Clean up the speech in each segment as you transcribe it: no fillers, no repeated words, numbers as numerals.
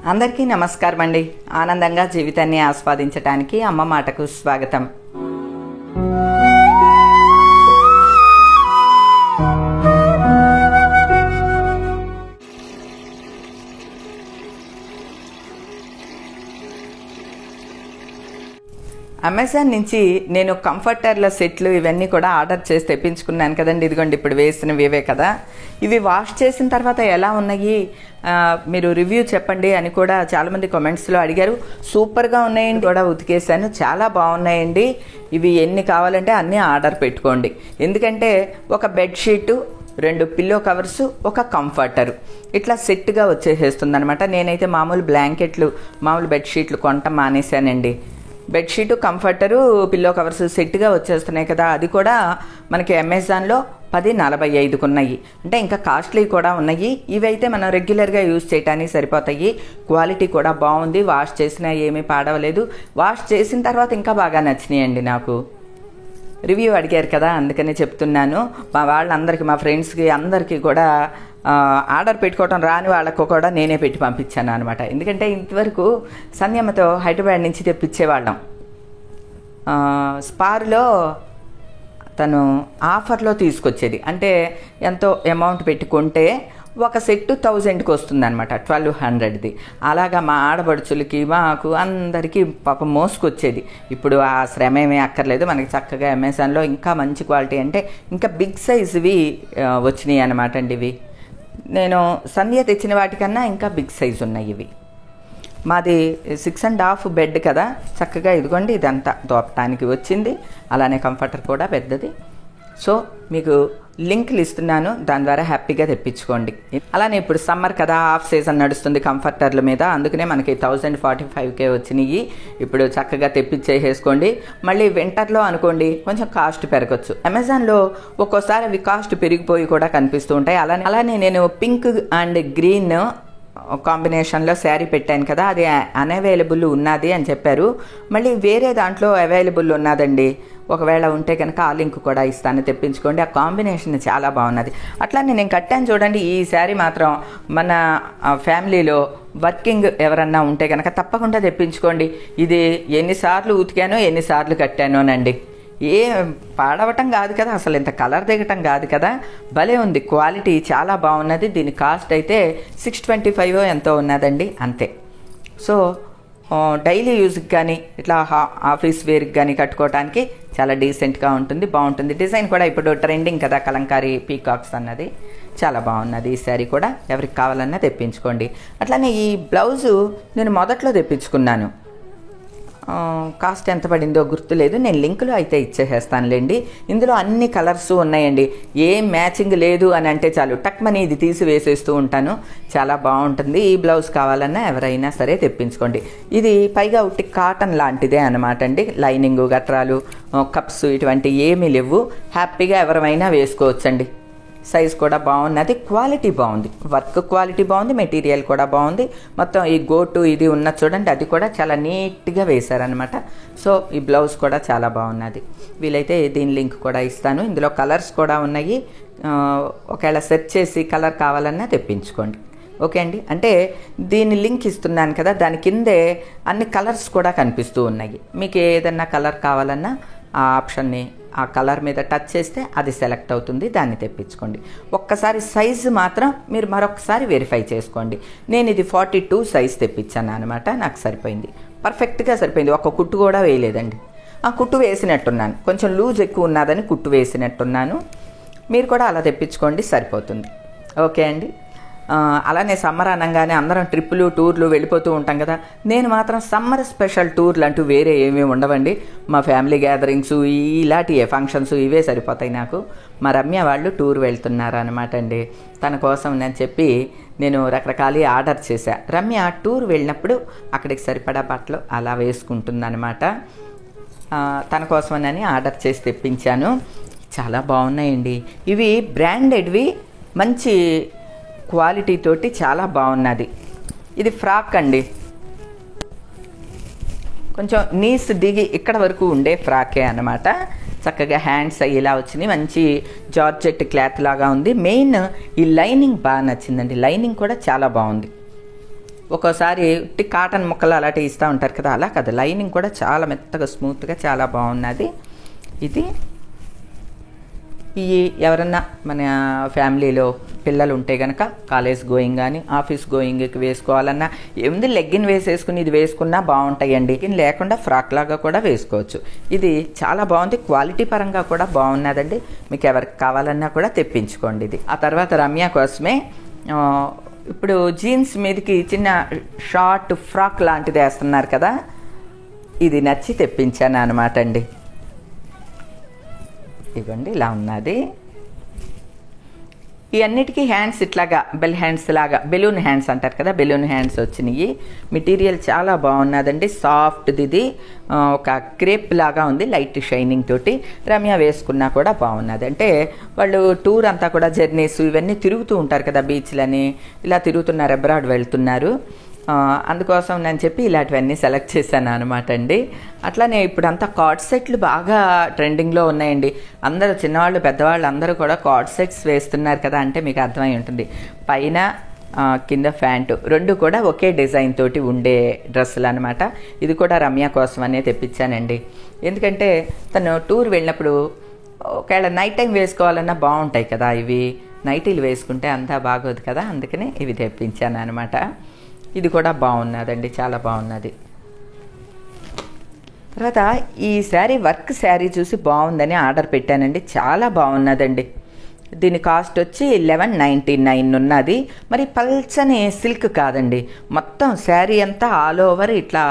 అందరికీ నమస్కారం అండి. ఆనందంగా జీవితాన్ని ఆస్వాదించడానికి అమ్మ మాటకు స్వాగతం. అమెజాన్ నుంచి నేను కంఫర్టర్ల సెట్లు ఇవన్నీ కూడా ఆర్డర్ చేసి తెప్పించుకున్నాను కదండి. ఇదిగోండి ఇప్పుడు వేసినవి ఇవే కదా. ఇవి వాష్ చేసిన తర్వాత ఎలా ఉన్నాయి, మీరు రివ్యూ చెప్పండి అని కూడా చాలామంది కామెంట్స్లో అడిగారు. సూపర్గా ఉన్నాయండి, కూడా ఉతికేసాను, చాలా బాగున్నాయండి. ఇవి ఎన్ని కావాలంటే అన్నీ ఆర్డర్ పెట్టుకోండి. ఎందుకంటే ఒక బెడ్షీటు, 2 పిల్లో కవర్స్, ఒక కంఫర్టరు ఇట్లా సెట్గా వచ్చేసేస్తుంది అనమాట. నేనైతే మామూలు బ్లాంకెట్లు, మామూలు బెడ్షీట్లు కొనటం మానేశానండి. బెడ్షీటు, కంఫర్టరు, పిల్లో కవర్స్ సెట్గా వచ్చేస్తున్నాయి కదా. అది కూడా మనకి అమెజాన్లో 10.45కు ఉన్నాయి. అంటే ఇంకా కాస్ట్లీ కూడా ఉన్నాయి. ఇవైతే మనం రెగ్యులర్గా యూజ్ చేయడానికి సరిపోతాయి. క్వాలిటీ కూడా బాగుంది. వాష్ చేసినా ఏమీ పాడవలేదు. వాష్ చేసిన తర్వాత ఇంకా బాగా నచ్చినాయండి నాకు. రివ్యూ అడిగారు కదా, అందుకనే చెప్తున్నాను. మా వాళ్ళందరికీ, మా ఫ్రెండ్స్కి అందరికీ కూడా ఆర్డర్ పెట్టుకోవడం రాని వాళ్ళకు కూడా నేనే పెట్టి పంపించాను అనమాట. ఎందుకంటే ఇంతవరకు సంధ్యమ్మతో హైదరాబాద్ నుంచి తెప్పించేవాళ్ళం. స్పార్లో తను ఆఫర్లో తీసుకొచ్చేది. అంటే ఎంతో అమౌంట్ పెట్టుకుంటే ఒక సెట్టు 1000కి వస్తుంది అనమాట, 1200ది. అలాగా మా ఆడపడుచులకి, మాకు అందరికీ పాపం మోసుకొచ్చేది. ఇప్పుడు ఆ శ్రమ ఏమీ అక్కర్లేదు. మనకి చక్కగా అమెజాన్లో ఇంకా మంచి క్వాలిటీ, అంటే ఇంకా బిగ్ సైజువి వచ్చినాయి అనమాట అండి. ఇవి నేను సంధ్య తెచ్చిన వాటికన్నా ఇంకా బిగ్ సైజు ఉన్నాయి ఇవి. మాది 6.5 బెడ్ కదా, చక్కగా ఇదిగోండి ఇదంతా దోపటానికి వచ్చింది. అలానే కంఫర్టర్ కూడా పెద్దది. సో మీకు లింక్లు ఇస్తున్నాను, దాని ద్వారా హ్యాపీగా తెప్పించుకోండి. అలానే ఇప్పుడు సమ్మర్ కదా, హాఫ్ సీజన్ నడుస్తుంది కంఫర్టర్ల మీద, అందుకనే మనకి 1045K వచ్చినాయి. ఇప్పుడు చక్కగా తెప్పించేసుకోండి. మళ్ళీ వింటర్లో అనుకోండి కొంచెం కాస్ట్ పెరగచ్చు. అమెజాన్లో ఒక్కోసారి అవి కాస్ట్ పెరిగిపోయి కూడా కనిపిస్తూ ఉంటాయి. అలానే నేను పింక్ అండ్ గ్రీన్ కాంబినేషన్లో శారీ పెట్టాను కదా, అది అన్అవైలబుల్ ఉన్నది అని చెప్పారు. మళ్ళీ వేరే దాంట్లో అవైలబుల్ ఉన్నదండి. ఒకవేళ ఉంటే కనుక ఆ లింక్ కూడా ఇస్తాను, తెప్పించుకోండి. ఆ కాంబినేషన్ చాలా బాగున్నది. అట్లానే నేను కట్టాను చూడండి. ఈ శారీ మాత్రం మన ఫ్యామిలీలో వర్కింగ్ ఎవరన్నా ఉంటే కనుక తప్పకుండా తెప్పించుకోండి. ఇది ఎన్నిసార్లు ఉతికానో ఎన్నిసార్లు కట్టానోనండి. ఏ పాడవటం కాదు కదా, అసలు ఇంత కలర్ దిగటం కాదు కదా. భలే ఉంది, క్వాలిటీ చాలా బాగున్నది. దీని కాస్ట్ అయితే 625 ఎంతో ఉన్నదండి, అంతే. సో డైలీ యూజ్కి కానీ ఇట్లా ఆఫీస్ వేర్కి కానీ కట్టుకోవడానికి చాలా డీసెంట్గా ఉంటుంది, బాగుంటుంది. డిజైన్ కూడా ఇప్పుడు ట్రెండింగ్ కదా, కలంకారీ పీకాక్స్ అన్నది చాలా బాగున్నది. ఈ శారీ కూడా ఎవరికి కావాలన్నా తెప్పించుకోండి. అట్లానే ఈ బ్లౌజు నేను మొదట్లో తెప్పించుకున్నాను. కాస్ట్ ఎంత పడిందో గుర్తులేదు, నేను లింకులు అయితే ఇచ్చేసేస్తానులేండి. ఇందులో అన్ని కలర్స్ ఉన్నాయండి. ఏం మ్యాచింగ్ లేదు అని అంటే చాలు టక్మని ఇది తీసి వేసేస్తూ ఉంటాను. చాలా బాగుంటుంది. ఈ బ్లౌజ్ కావాలన్నా ఎవరైనా సరే తెప్పించుకోండి. ఇది పైగా ఉట్టి కాటన్ లాంటిదే అనమాట అండి. లైనింగ్, గట్రాలు, కప్స్ ఇటువంటి ఏమీ లేవు. హ్యాపీగా ఎవరైనా వేసుకోవచ్చండి. సైజ్ కూడా బాగున్నది, క్వాలిటీ బాగుంది, వర్క్ క్వాలిటీ బాగుంది, మెటీరియల్ కూడా బాగుంది. మొత్తం ఈ గోటు ఇది ఉన్న చూడండి, అది కూడా చాలా నీట్గా వేశారనమాట. సో ఈ బ్లౌజ్ కూడా చాలా బాగున్నది. వీలైతే దీని లింక్ కూడా ఇస్తాను. ఇందులో కలర్స్ కూడా ఉన్నాయి. ఒకవేళ సెర్చ్ చేసి కలర్ కావాలన్నా తెప్పించుకోండి. ఓకే అండి. అంటే దీని లింక్ ఇస్తున్నాను కదా, దాని కిందే అన్ని కలర్స్ కూడా కనిపిస్తూ ఉన్నాయి. మీకు ఏదన్నా కలర్ కావాలన్నా ఆ ఆప్షన్ని, ఆ కలర్ మీద టచ్ చేస్తే అది సెలెక్ట్ అవుతుంది, దాన్ని తెప్పించుకోండి. ఒక్కసారి సైజు మాత్రం మీరు మరొకసారి వెరిఫై చేసుకోండి. నేను ఇది 42 సైజ్ తెప్పించాను అనమాట. నాకు సరిపోయింది, పర్ఫెక్ట్గా సరిపోయింది. ఒక్క కుట్టు కూడా వేయలేదండి. ఆ కుట్టు వేసినట్టున్నాను, కొంచెం లూజ్ ఎక్కువ ఉన్నదని కుట్టు వేసినట్టున్నాను. మీరు కూడా అలా తెప్పించుకోండి, సరిపోతుంది. ఓకే అండి. అలానే సమ్మర్ అనగానే అందరం ట్రిప్పులు, టూర్లు వెళ్ళిపోతూ ఉంటాం కదా. నేను మాత్రం సమ్మర్ స్పెషల్ టూర్లు అంటూ వేరే ఏమీ ఉండవండి. మా ఫ్యామిలీ గ్యాదరింగ్స్, ఇలాంటి ఫంక్షన్స్ ఇవే సరిపోతాయి నాకు. మా రమ్య వాళ్ళు టూర్ వెళ్తున్నారు అనమాట అండి. తన కోసం నేను చెప్పి నేను రకరకాల ఆర్డర్ చేశా. రమ్య టూర్ వెళ్ళినప్పుడు అక్కడికి సరిపడా బట్టలు అలా వేసుకుంటుందన్నమాట. తన కోసమని ఆర్డర్ చేసి తెప్పించాను. చాలా బాగున్నాయండి. ఇవి బ్రాండెడ్వి, మంచి క్వాలిటీ తోటి చాలా బాగున్నది. ఇది ఫ్రాక్ అండి, కొంచెం నీస్ దిగి ఇక్కడ వరకు ఉండే ఫ్రాకే అన్నమాట. చక్కగా హ్యాండ్స్ ఇలా వచ్చినాయి, మంచి జార్జెట్ క్లాత్ లాగా ఉంది. మెయిన్ ఈ లైనింగ్ బాగా నచ్చిందండి, లైనింగ్ కూడా చాలా బాగుంది. ఒక్కోసారి కాటన్ ముక్కలు అలాంటివి ఇస్తూ ఉంటారు కదా, అలా కదా, లైనింగ్ కూడా చాలా మెత్తగా స్మూత్గా చాలా బాగున్నది. ఇది ఎవరన్నా మన ఫ్యామిలీలో పిల్లలు ఉంటే కనుక కాలేజ్ గోయింగ్ కానీ ఆఫీస్ గోయింగ్కి వేసుకోవాలన్నా ఏముంది, లెగ్గిన్ వేసేసుకుని ఇది వేసుకున్నా బాగుంటాయండి. లెగ్గిన్ లేకుండా ఫ్రాక్ లాగా కూడా వేసుకోవచ్చు. ఇది చాలా బాగుంది, క్వాలిటీ పరంగా కూడా బాగున్నదండి. మీకు ఎవరికి కావాలన్నా కూడా తెప్పించుకోండి ఇది. ఆ తర్వాత రమ్య కోసమే ఇప్పుడు జీన్స్ మీదకి చిన్న షార్ట్ ఫ్రాక్ లాంటిది వేస్తున్నారు కదా, ఇది నచ్చి తెప్పించాను అనమాట అండి. ఇవ్వండి, ఇలా ఉన్నది. ఈ అన్నిటికీ హ్యాండ్స్ ఇట్లాగా బెల్ హ్యాండ్స్ లాగా, బెలూన్ హ్యాండ్స్ అంటారు కదా, బెలూన్ హ్యాండ్స్ వచ్చినాయి. మెటీరియల్ చాలా బాగున్నదండి, సాఫ్ట్ది. ఇది ఒక క్రేప్ లాగా ఉంది, లైట్ షైనింగ్ తోటి. రమ్య వేసుకున్నా కూడా బాగున్నది. అంటే వాళ్ళు టూర్ అంతా కూడా జర్నీస్ ఇవన్నీ తిరుగుతూ ఉంటారు కదా, బీచ్లని ఇలా తిరుగుతున్నారు, అబ్రాడ్ వెళ్తున్నారు. అందుకోసం నేను చెప్పి ఇలాంటివన్నీ సెలెక్ట్ చేశాను అనమాట అండి. అట్లానే ఇప్పుడు అంతా కార్డ్ సెట్లు బాగా ట్రెండింగ్లో ఉన్నాయండి. అందరూ చిన్నవాళ్ళు పెద్దవాళ్ళు అందరూ కూడా కార్డ్ సెట్స్ వేస్తున్నారు కదా, అంటే మీకు అర్థమై ఉంటుంది. పైన కింద ప్యాంటు రెండు కూడా ఒకే డిజైన్ తోటి ఉండే డ్రెస్సులు అనమాట. ఇది కూడా రమ్య కోసం అనే తెప్పించానండి. ఎందుకంటే తను టూర్ వెళ్ళినప్పుడు ఒకవేళ నైట్ టైం వేసుకోవాలన్నా బాగుంటాయి కదా, ఇవి నైటీలు వేసుకుంటే అంతా బాగోదు కదా, అందుకని ఇవి తెప్పించాను అనమాట. ఇది కూడా బాగున్నదండి, చాలా బాగున్నది. తర్వాత ఈ శారీ వర్క్ శారీ చూసి బాగుందని ఆర్డర్ పెట్టానండి, చాలా బాగున్నదండి. దీని కాస్ట్ వచ్చి 1199 ఉన్నది. మరి పల్చని సిల్క్ కాదండి, మొత్తం శారీ అంతా ఆల్ ఓవర్ ఇట్లా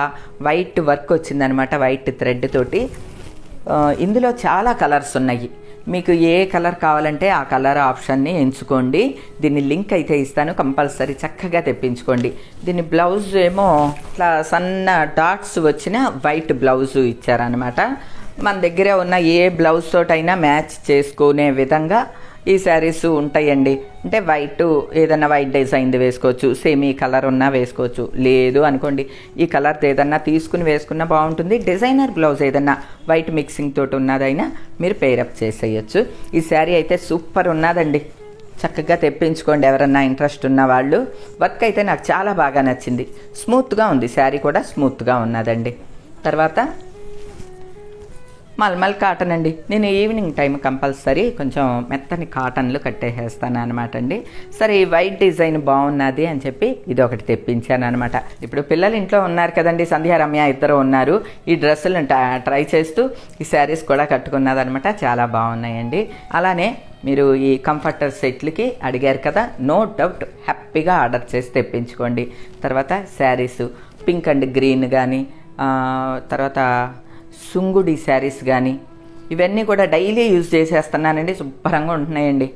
వైట్ వర్క్ వచ్చిందనమాట, వైట్ థ్రెడ్ తోటి. ఇందులో చాలా కలర్స్ ఉన్నాయి. మీకు ఏ కలర్ కావాలంటే ఆ కలర్ ఆప్షన్ని ఎంచుకోండి. దీన్ని లింక్ అయితే ఇస్తాను, కంపల్సరీ చక్కగా తెప్పించుకోండి. దీని బ్లౌజ్ ఏమో ఇట్లా సన్న డాట్స్ వచ్చిన వైట్ బ్లౌజ్ ఇచ్చారనమాట. మన దగ్గర ఉన్న ఏ బ్లౌజ్ తోటైనా మ్యాచ్ చేసుకునే విధంగా ఈ శారీస్ ఉంటాయండి. అంటే వైట్ ఏదన్నా వైట్ డిజైన్ది వేసుకోవచ్చు, సేమ్ ఈ కలర్ ఉన్నా వేసుకోవచ్చు. లేదు అనుకోండి ఈ కలర్ది ఏదన్నా తీసుకుని వేసుకున్నా బాగుంటుంది. డిజైనర్ బ్లౌజ్ ఏదన్నా వైట్ మిక్సింగ్ తోటి ఉన్నదైనా మీరు పేరప్ చేసేయచ్చు. ఈ శారీ అయితే సూపర్ ఉన్నదండి, చక్కగా తెప్పించుకోండి ఎవరన్నా ఇంట్రెస్ట్ ఉన్న వాళ్ళు. వర్క్ అయితే నాకు చాలా బాగా నచ్చింది, స్మూత్గా ఉంది, శారీ కూడా స్మూత్గా ఉన్నదండి. తర్వాత మల్మల్ కాటన్ అండి. నేను ఈవినింగ్ టైం కంపల్సరీ కొంచెం మెత్తని కాటన్లు కట్టేసేస్తాను అనమాట అండి. సరే ఈ వైట్ డిజైన్ బాగున్నది అని చెప్పి ఇది ఒకటి తెప్పించాను అనమాట. ఇప్పుడు పిల్లలు ఇంట్లో ఉన్నారు కదండి, సంధ్య రమ్య ఇద్దరు ఉన్నారు. ఈ డ్రెస్సులను ట్రై చేస్తూ ఈ శారీస్ కూడా కట్టుకున్నది అనమాట, చాలా బాగున్నాయండి. అలానే మీరు ఈ కంఫర్టర్ సెట్లకి అడిగారు కదా, నో డౌట్ హ్యాపీగా ఆర్డర్ చేసి తెప్పించుకోండి. తర్వాత శారీస్ పింక్ అండ్ గ్రీన్ కానీ, తర్వాత సుంగుడి శారీస్ కానీ ఇవన్నీ కూడా డైలీ యూజ్ చేసేస్తున్నానండి, శుభ్రంగా ఉంటున్నాయండి.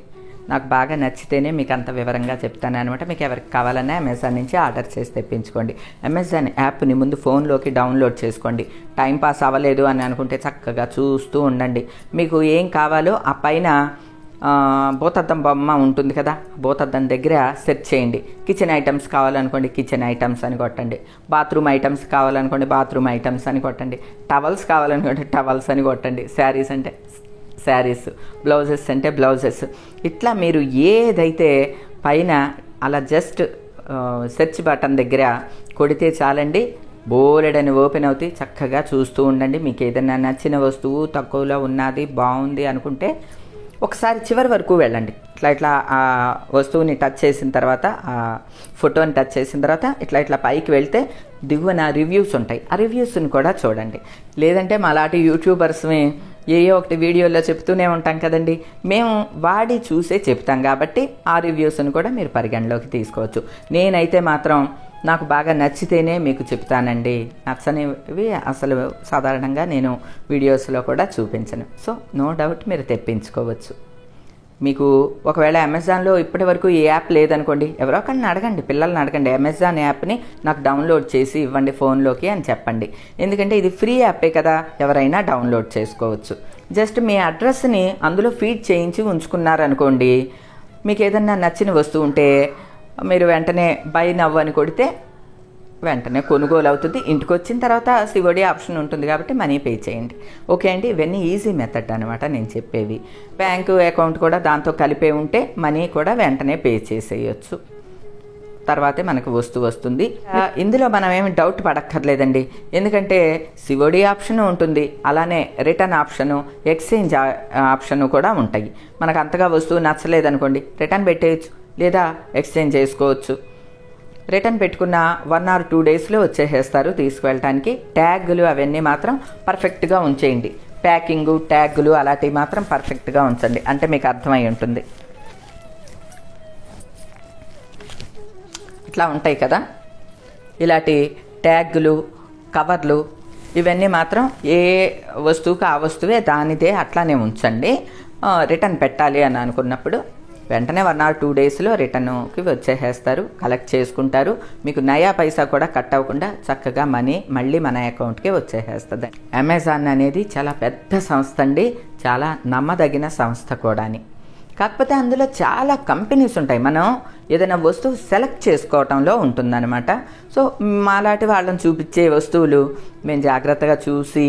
నాకు బాగా నచ్చితేనే మీకు అంత వివరంగా చెప్తాను అనమాట. మీకు ఎవరికి కావాలన్నా అమెజాన్ నుంచి ఆర్డర్ చేసి తెప్పించుకోండి. అమెజాన్ యాప్ని ముందు ఫోన్లోకి డౌన్లోడ్ చేసుకోండి. టైం పాస్ అవ్వలేదు అని అనుకుంటే చక్కగా చూస్తూ ఉండండి. మీకు ఏం కావాలో ఆ పైన బోతద్దం బొమ్మ ఉంటుంది కదా, బోతద్దం దగ్గర సెర్చ్ చేయండి. కిచెన్ ఐటమ్స్ కావాలనుకోండి కిచెన్ ఐటమ్స్ అని కొట్టండి, బాత్రూమ్ ఐటమ్స్ కావాలనుకోండి బాత్రూమ్ ఐటమ్స్ అని కొట్టండి, టవల్స్ కావాలనుకోండి టవల్స్ అని కొట్టండి, శారీస్ అంటే శారీస్, బ్లౌజెస్ అంటే బ్లౌజెస్. ఇట్లా మీరు ఏదైతే పైన అలా జస్ట్ సెర్చ్ బటన్ దగ్గర కొడితే చాలండి, బోలెడని ఓపెన్ అవుతాయి. చక్కగా చూస్తూ ఉండండి. మీకు ఏదైనా నచ్చిన వస్తువు తక్కువలో ఉన్నది బాగుంది అనుకుంటే ఒకసారి చివరి వరకు వెళ్ళండి. ఇట్లా ఆ వస్తువుని టచ్ చేసిన తర్వాత, ఆ ఫోటోని టచ్ చేసిన తర్వాత ఇట్లా పైకి వెళ్తే దిగువన రివ్యూస్ ఉంటాయి, ఆ రివ్యూస్ని కూడా చూడండి. లేదంటే మాలాంటి యూట్యూబర్స్ని ఏయో ఒకటి వీడియోలో చెప్తూనే ఉంటాం కదండి, మేము వాడి చూసే చెప్తాం కాబట్టి ఆ రివ్యూస్ని కూడా మీరు పరిగణలోకి తీసుకోవచ్చు. నేనైతే మాత్రం నాకు బాగా నచ్చితేనే మీకు చెప్తానండి, నచ్చనివి అసలు సాధారణంగా నేను వీడియోస్లో కూడా చూపించను. సో నో డౌట్ మీరు తెప్పించుకోవచ్చు. మీకు ఒకవేళ అమెజాన్లో ఇప్పటి వరకు ఏ యాప్ లేదనుకోండి, ఎవరో ఒకరిని అడగండి, పిల్లల్ని అడగండి, అమెజాన్ యాప్ని నాకు డౌన్లోడ్ చేసి ఇవ్వండి ఫోన్లోకి అని చెప్పండి. ఎందుకంటే ఇది ఫ్రీ యాపే కదా, ఎవరైనా డౌన్లోడ్ చేసుకోవచ్చు. జస్ట్ మీ అడ్రస్ని అందులో ఫీడ్ చేయించి ఉంచుకున్నారనుకోండి, మీకు ఏదన్నా నచ్చిన వస్తువు ఉంటే మీరు వెంటనే బై నవ్వు అని కొడితే వెంటనే కొనుగోలు అవుతుంది. ఇంటికి వచ్చిన తర్వాత సిఓడి ఆప్షన్ ఉంటుంది కాబట్టి మనీ పే చేయండి. ఓకే అండి, ఇవన్నీ ఈజీ మెథడ్ అనమాట నేను చెప్పేవి. బ్యాంకు అకౌంట్ కూడా దాంతో కలిపే ఉంటే మనీ కూడా వెంటనే పే చేసేయచ్చు. తర్వాతే మనకు వస్తువు వస్తుంది. ఇందులో మనం ఏమి డౌట్ పడక్కర్లేదండి, ఎందుకంటే సిఓడి ఆప్షన్ ఉంటుంది, అలానే రిటర్న్ ఆప్షను, ఎక్స్చేంజ్ ఆప్షను కూడా ఉంటాయి. మనకు అంతగా వస్తువు నచ్చలేదనుకోండి రిటర్న్ పెట్టేయచ్చు, లేదా ఎక్స్చేంజ్ చేసుకోవచ్చు. రిటర్న్ పెట్టుకున్న 1 or 2 డేస్లో వచ్చేసేస్తారు తీసుకువెళ్ళటానికి. ట్యాగులు అవన్నీ మాత్రం పర్ఫెక్ట్గా ఉంచేయండి. ప్యాకింగు, ట్యాగులు అలాంటివి మాత్రం పర్ఫెక్ట్గా ఉంచండి, అంటే మీకు అర్థమై ఉంటుంది. ఇట్లా ఉంటాయి కదా ఇలాంటి ట్యాగులు, కవర్లు, ఇవన్నీ మాత్రం ఏ వస్తువుకి ఆ వస్తువే దానిదే అట్లానే ఉంచండి. రిటర్న్ పెట్టాలి అని అనుకున్నప్పుడు వెంటనే 1 or 2 డేస్లో రిటర్న్కి వచ్చేసేస్తారు, కలెక్ట్ చేసుకుంటారు. మీకు నయా పైసా కూడా కట్ అవ్వకుండా చక్కగా మనీ మళ్ళీ మన అకౌంట్కే వచ్చేసేస్తుంది. అమెజాన్ అనేది చాలా పెద్ద సంస్థ అండి, చాలా నమ్మదగిన సంస్థ కూడాని. కాకపోతే అందులో చాలా కంపెనీస్ ఉంటాయి, మనం ఏదైనా వస్తువు సెలెక్ట్ చేసుకోవటంలో ఉంటుందన్నమాట. సో మాలాంటి వాళ్ళని చూపించే వస్తువులు మేము జాగ్రత్తగా చూసి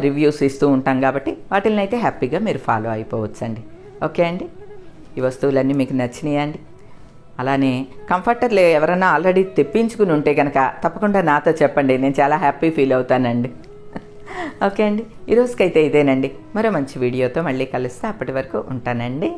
రివ్యూస్ ఇస్తూ ఉంటాం కాబట్టి వాటిని అయితే హ్యాపీగా మీరు ఫాలో అయిపోవచ్చండి. ఓకే అండి, ఈ వస్తువులన్నీ మీకు నచ్చినాయా అండి? అలానే కంఫర్టర్లు ఎవరైనా ఆల్రెడీ తెప్పించుకుని ఉంటే కనుక తప్పకుండా నాతో చెప్పండి, నేను చాలా హ్యాపీ ఫీల్ అవుతానండి. ఓకే అండి, ఈరోజుకైతే ఇదేనండి. మరో మంచి వీడియోతో మళ్ళీ కలుస్తే అప్పటి వరకు ఉంటానండి.